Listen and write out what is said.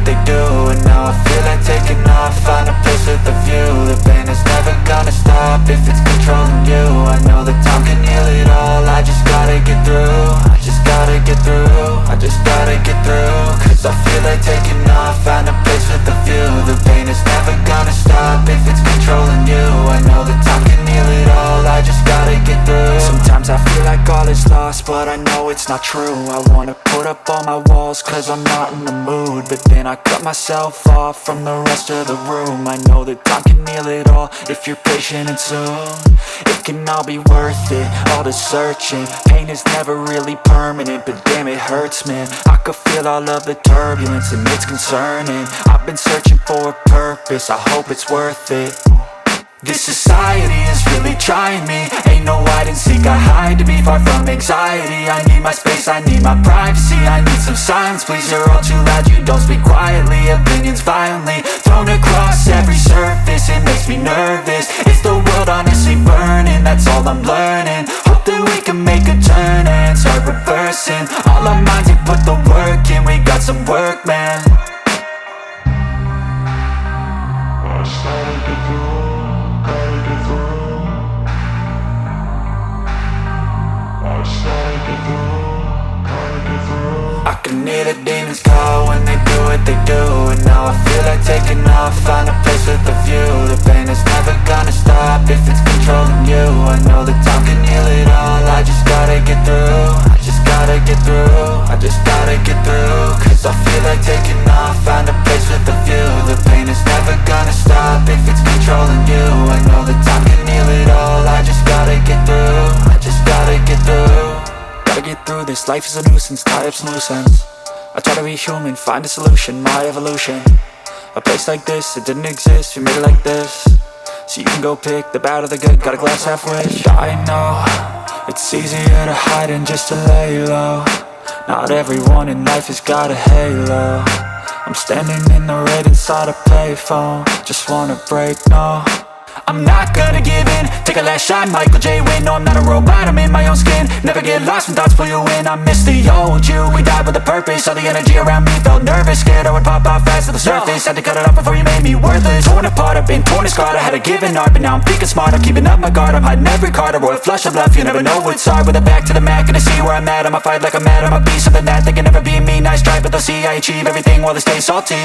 they do, and now I feel like taking off, find a place with a view. The pain is never gonna stop if it's controlling you. I know that time can heal it all, I just gotta get through. I just gotta get through, I just gotta get through. Cause I feel like taking off, find a place with a view. The pain is never gonna stop if it's controlling you. I know that time can heal it all, I just gotta get through. Sometimes I feel like all is lost, but I know it's not true. I wanna put up all my walls cause I'm not in the mood, but then I cut myself off from the rest of the room. I know that time can heal it all if you're patient and soon it can all be worth it, all the searching. Pain is never really permanent, but damn it hurts, man. I could feel all of the turbulence and it's concerning. I've been searching for a purpose, I hope it's worth it. This society is really trying me. Ain't no hide and seek, I hide to be far from anxiety. I need my space, I need my privacy. I need some silence, please, you're all too loud. You don't speak quietly, opinions violently thrown across every surface. It makes me nervous, is the world honestly burning? That's all I'm learning. Hope that we can make a turn and start reversing all our minds and put the work in. We got some work, man. I can hear the demons call when they do what they do, and now I feel like taking off, find a place with a view. The pain is never gonna stop if it's controlling you. I know that time can heal it all, I just gotta get through. I just gotta get through, I just gotta get through. Cause I feel like taking off, find a place with a view. The pain is never gonna stop if it's controlling you. I know that time can heal it all, I just gotta get through. I just gotta get through. Gotta get through this, life is a nuisance, tie up some loose ends. I try to be human, find a solution, my evolution. A place like this, it didn't exist, we made it like this. So you can go pick the bad or the good, got a glass half wish. I know, it's easier to hide than just to lay low. Not everyone in life has got a halo. I'm standing in the red inside a payphone, just wanna break, no. I'm not gonna give in, take a last shot, Michael J. Win. No, I'm not a robot, I'm in my own skin. Never get lost when thoughts pull you in. I miss the old you, we died with a purpose. All the energy around me felt nervous, scared I would pop off fast to the surface. Had to cut it off before you made me worthless. Torn apart, I've been torn and scarred. I had a given art, but now I'm thinking smart. I'm keeping up my guard, I'm hiding every card. A royal flush of love, you never know what's hard. With a back to the mat, gonna see where I'm at. I'ma fight like I'm mad, I'ma be something that they can never be me. Nice try, but they'll see I achieve everything while they stay salty.